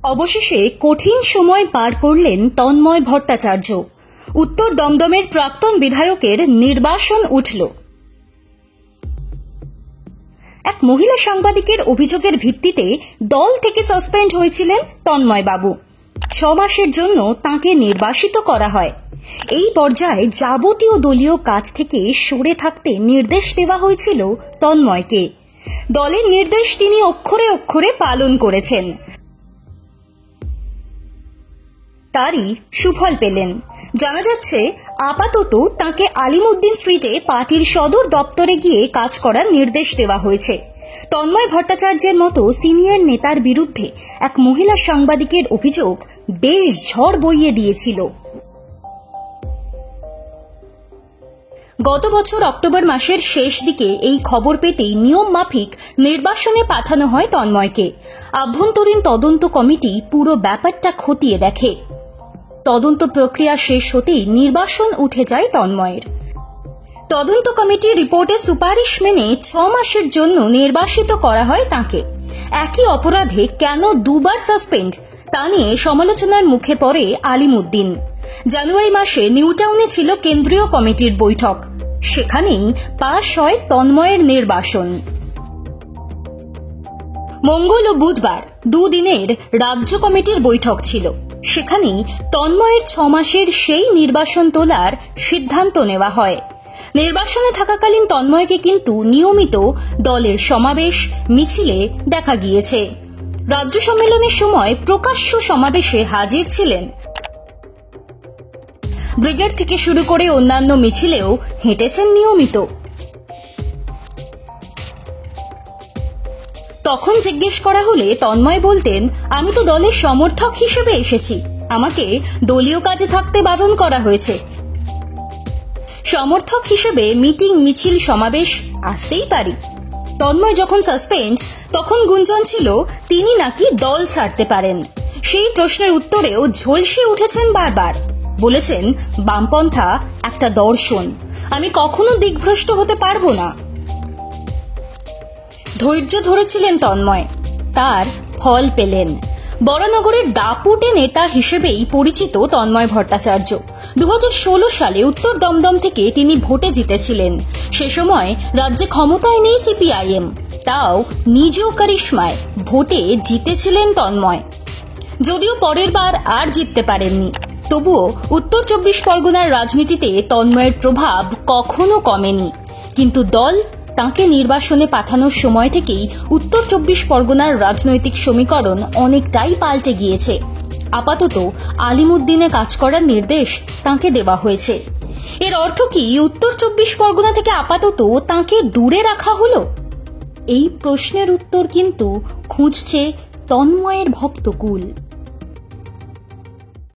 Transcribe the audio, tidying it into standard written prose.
অবশেষে কঠিন সময় পার করলেন তন্ময় ভট্টাচার্য। উত্তর দমদমের প্রাক্তন বিধায়কের নির্বাসন উঠল। এক মহিলা সাংবাদিকের অভিযোগের ভিত্তিতে দল থেকে সাসপেন্ড হয়েছিলেন তন্ময় বাবু। 6 মাসের জন্য তাঁকে নির্বাসিত করা হয়। এই পর্যায়ে যাবতীয় দলীয় কাজ থেকে সরে থাকতে নির্দেশ দেওয়া হয়েছিল তন্ময়কে। দলের নির্দেশ তিনি অক্ষরে অক্ষরে পালন করেছেন। তারই সুফল পেলেন। জানা যাচ্ছে আপাতত তাঁকে আলিমুদ্দিন স্ট্রিটে পার্টির সদর দপ্তরে গিয়ে কাজ করার নির্দেশ দেওয়া হয়েছে। তন্ময় ভট্টাচার্যের মতো সিনিয়র নেতার বিরুদ্ধে এক মহিলা সাংবাদিকের অভিযোগ বেশ ঝড় বইয়ে দিয়েছিল। গত বছর অক্টোবর মাসের শেষ দিকে এই খবর পেতেই নিয়ম মাফিক নির্বাসনে পাঠানো হয় তন্ময়কে। আভ্যন্তরীণ তদন্ত কমিটি পুরো ব্যাপারটা খতিয়ে দেখে। তদন্ত প্রক্রিয়া শেষ হতেই নির্বাসন উঠে যায় তন্ময়ের। তদন্ত কমিটির রিপোর্টে সুপারিশ মেনে 6 মাসের জন্য নির্বাসিত করা হয় তাঁকে। একই অপরাধে কেন 2 বার সাসপেন্ড তা নিয়ে সমালোচনার মুখে পড়ে আলিমুদ্দিন। জানুয়ারি মাসে নিউটাউনে ছিল কেন্দ্রীয় কমিটির বৈঠক। সেখানেই পাশ হয় তন্ময়ের নির্বাসন। মঙ্গল ও বুধবার 2 দিনের রাজ্য কমিটির বৈঠক ছিল। সেখানেই তন্ময়ের 6 মাসের সেই নির্বাসন তোলার সিদ্ধান্ত নেওয়া হয়। নির্বাসনে থাকাকালীন তন্ময়কে কিন্তু নিয়মিত দলের সমাবেশ মিছিলে দেখা গিয়েছে। রাজ্য সম্মেলনের সময় প্রকাশ্য সমাবেশে হাজির ছিলেন। ব্রিগেড থেকে শুরু করে অন্যান্য মিছিলেও হেঁটেছেন নিয়মিত। তখন জিজ্ঞেস করা হলে তন্ময় বলতেন, আমি তো দলের সমর্থক হিসেবে এসেছি, আমাকে দলীয় কাজে থাকতে বারণ করা হয়েছে। সমর্থক হিসেবে মিটিং মিছিল সমাবেশ আসতেই পারি। তন্ময় যখন সাসপেন্ড তখন গুঞ্জন ছিল তিনি নাকি দল ছাড়তে পারেন। সেই প্রশ্নের উত্তরেও ঝলসে উঠেছেন বারবার। বলেছেন, বামপন্থা একটা দর্শন, আমি কখনো দিকভ্রষ্ট হতে পারবো না। ধৈর্য ধরেছিলেন তন্ময়, তার ফল পেলেন। বরানগরের দাপুটে নেতা হিসেবেই পরিচিত তন্ময় ভট্টাচার্য। 2016 সালে উত্তর দমদম থেকে তিনি ভোটে জিতেছিলেন। সে সময় রাজ্যে ক্ষমতায় নেই সিপিআইএম, তাও নিজ কারিশমায় ভোটে জিতেছিলেন তন্ময়। যদিও পরের বার আর জিততে পারেননি, তবুও উত্তর 24 পরগনার রাজনীতিতে তন্ময়ের প্রভাব কখনো কমেনি। কিন্তু দল তাঁকে নির্বাসনে পাঠানোর সময় থেকেই উত্তর 24 পরগনার রাজনৈতিক সমীকরণ অনেকটাই পাল্টে গিয়েছে। আপাতত আলিমুদ্দিনে কাজ করার নির্দেশ তাঁকে দেওয়া হয়েছে। এর অর্থ কি উত্তর 24 পরগনা থেকে আপাতত তাঁকে দূরে রাখা হলো? এই প্রশ্নের উত্তর কিন্তু খুঁজছে তন্ময়ের ভক্তকুল।